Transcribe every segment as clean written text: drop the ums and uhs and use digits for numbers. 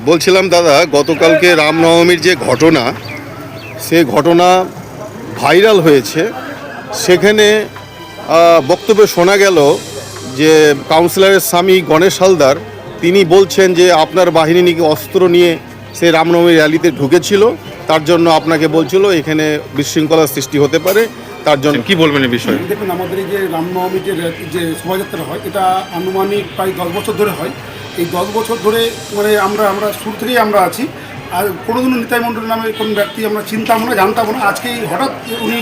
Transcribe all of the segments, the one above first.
বলছিলাম দাদা, গতকালকে রামনবমীর যে ঘটনা, সে ঘটনা ভাইরাল হয়েছে। সেখানে বক্তব্যে শোনা গেল যে কাউন্সিলরের স্বামী গণেশ হালদার তিনি বলছেন যে আপনার বাহিনী নাকি অস্ত্র নিয়ে সে রামনবমী র্যালিতে ঢুকেছিল, তার জন্য আপনাকে বলছিল এখানে বিশৃঙ্খলার সৃষ্টি হতে পারে। তার জন্য কি বলবেন এই বিষয়ে? দেখুন, আমাদের এই যে রামনবমী যে শোভাযাত্রা হয়, এটা আনুমানিক প্রায় 10 বছর ধরে হয়। এই 10 বছর ধরে মানে আমরা শুরু থেকেই আমরা আছি। আর কোনোদিনও নিতাই মণ্ডল নামে কোন ব্যক্তি আমরা চিনতাম না, জানতাম না। আজকেই হঠাৎ উনি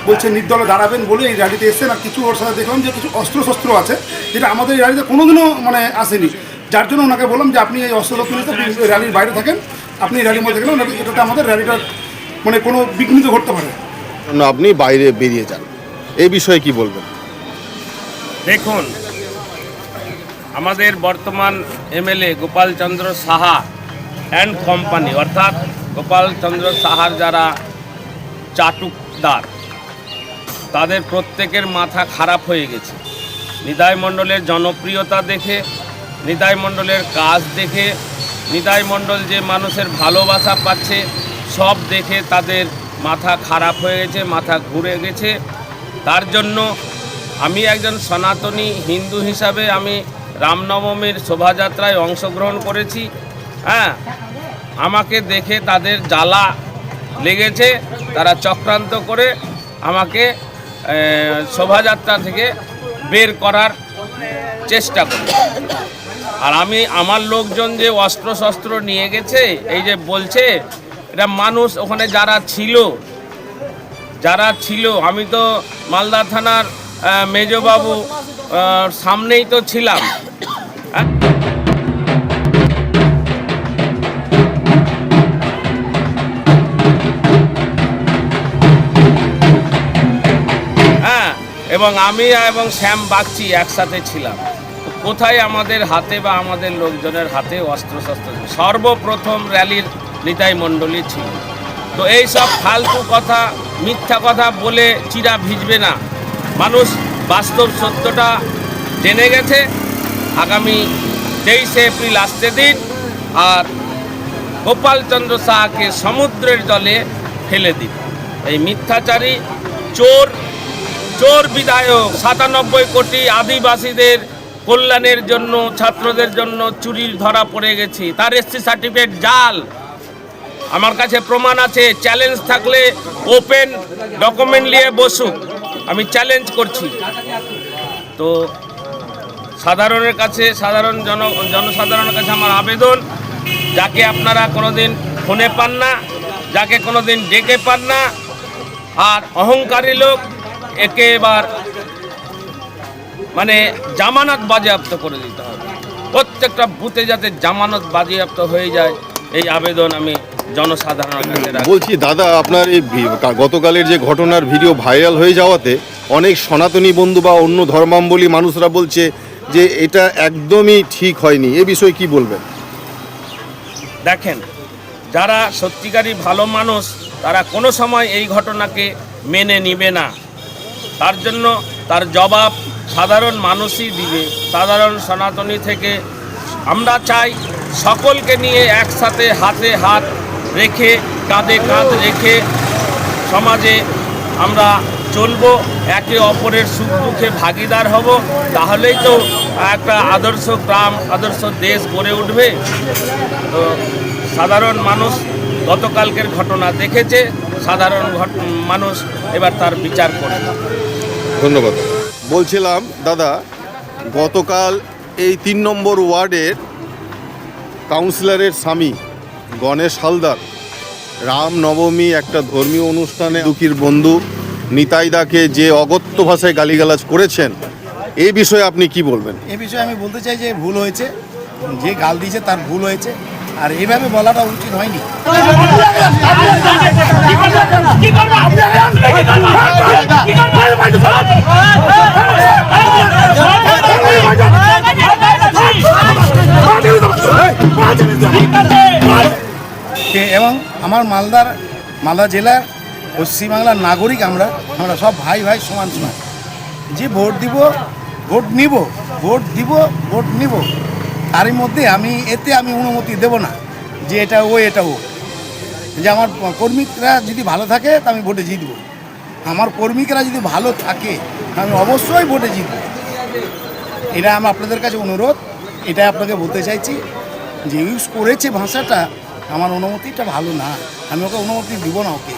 বলছেন নির্দলে দাঁড়াবেন বলে এই র্যালিতে এসেছেন। আর কিছু ওর সাথে দেখলাম যে কিছু অস্ত্রশস্ত্র আছে, যেটা আমাদের এই র্যালিতে কোনোদিনও মানে আসেনি। যার জন্য ওনাকে বললাম যে আপনি এই অস্ত্রশস্ত্র নিয়ে র্যালির বাইরে থাকেন, আপনি র্যালির মধ্যে গেলেন, এটাতে আমাদের র্যালিটা মানে কোনো বিঘ্নিত ঘটতে পারে। আপনি বাইরে বেরিয়ে যান, এই বিষয়ে কি বলবেন? দেখুন, আমাদের বর্তমান MLA Gopal Chandra Saha and company, অর্থাৎ গোপাল চন্দ্র সাহার যারা চাটুকদার, তাদের প্রত্যেকের মাথা খারাপ হয়ে গেছে। নিতাই মণ্ডলের জনপ্রিয়তা দেখে, নিতাই মণ্ডলের কাজ দেখে, নিতাই মণ্ডল যে মানুষের ভালোবাসা পাচ্ছে সব দেখে তাদের মাথা খারাপ হয়ে গেছে, মাথা ঘুরে গেছে। তার জন্য আমি একজন সনাতনী হিন্দু হিসাবে আমি রামনবমীর শোভাযাত্রায় অংশগ্রহণ করেছি। আমাকে দেখে তাদের জ্বালা লেগেছে, তারা চক্রান্ত করে আমাকে শোভাযাত্রা থেকে বের করার চেষ্টা করে। আর আমার লোকজন যে অস্ত্রশস্ত্র নিয়ে গেছে, এই যে বলছে, এটা মানুষ ওখানে যারা ছিল, আমি তো মালদা থানার মেজবাবু সামনেই তো ছিলাম। এবং আমি এবং শ্যাম বাগচি একসাথে ছিলাম। কোথায় আমাদের হাতে বা আমাদের লোকজনের হাতে অস্ত্রশস্ত্র? সর্বপ্রথম র্যালির নিতাই মণ্ডলী ছিল। তো এই সব ফালতু কথা, মিথ্যা কথা বলে চিরা ভিজবে না। মানুষ বাস্তব সত্যটা জেনে গেছে। আগামী 23শে এপ্রিল আসতে দিন, আর গোপাল চন্দ্র সাহাকে সমুদ্রের জলে ফেলে দিন। এই মিথ্যাচারী চোর বিধায়ক 97 কোটি আদিবাসীদের কল্যাণের জন্য, ছাত্রদের জন্য চুরির ধরা পড়ে গেছে। তার এসসি সার্টিফিকেট জাল, আমার কাছে প্রমাণ আছে। চ্যালেঞ্জ থাকলে ওপেন ডকুমেন্ট নিয়ে বসুক, আমি চ্যালেঞ্জ করছি। তো সাধারণের কাছে, জনসাধারণের কাছে আমার আবেদন, যাকে আপনারা কোনোদিন ফোনে পান না, যাকে কোনোদিন ডেকে পান না, আর অহংকারী লোক, একে এবার মানে জামানত বাজেয়াপ্ত করে দিতে হবে। প্রত্যেকটা বুথে যাতে জামানত বাজেয়াপ্ত হয়ে যায়, এই আবেদন আমি জনসাধারণের কাছে রাখি। বলছি দাদা, আপনার এই গতকালের যে ঘটনার ভিডিও ভাইরাল হয়ে যাওয়াতে অনেক সনাতনী বন্ধু বা অন্য ধর্মাবলম্বী মানুষরা বলছে যে এটা একদমই ঠিক হয়নি, এ বিষয়ে কি বলবেন? দেখেন, যারা সত্যিকারই ভালো মানুষ, তারা কোনো সময় এই ঘটনাকে মেনে নিবে না। তার জন্য তার জবাব সাধারণ মানুষই দিবে। সাধারণ সনাতনী থেকে আমরা চাই সকলকে নিয়ে একসাথে হাতে হাত রেখে, কাঁধে কাঁধ রেখে সমাজে আমরা চলবো, একে অপরের সুখ দুঃখে ভাগিদার হব। তাহলেই তো একটা আদর্শ গ্রাম, আদর্শ দেশ গড়ে উঠবে। তো সাধারণ মানুষ গতকালকের ঘটনা দেখেছে, সাধারণ মানুষ এবার তার বিচার করবে। ধন্যবাদ। বলছিলাম দাদা, গতকাল এই 3 নম্বর ওয়ার্ডের কাউন্সিলরের স্বামী গণেশ হালদার রামনবমী একটা ধর্মীয় অনুষ্ঠানে দুঃখীর বন্ধু নিতাইদাকে যে অগত্য ভাষায় গালিগালাজ করেছেন, এই বিষয়ে আপনি কি বলবেন? এই বিষয়ে আমি বলতে চাই যে ভুল হয়েছে, যে গাল দিয়েছে তার ভুল হয়েছে, আর এইভাবে বলাটা উচিত হয়নি। এবং আমার মালদা জেলার পশ্চিমবাংলার নাগরিক, আমরা সব ভাই সমান সমান। যে ভোট দিব, ভোট নিব, তারই মধ্যে আমি অনুমতি দেব না যে এটা ও এটা ও, যে আমার কর্মীরা যদি ভালো থাকে তা আমি ভোটে জিতবো, আমার কর্মীরা যদি ভালো থাকে আমি অবশ্যই ভোটে জিতবো। এটা আমার আপনাদের কাছে অনুরোধ, এটাই আপনাকে বলতে চাইছি যে ইউজ করেছে ভাষাটা আমার অনুমতিটা ভালো না, আমি ওকে অনুমতি দিব না ওকে।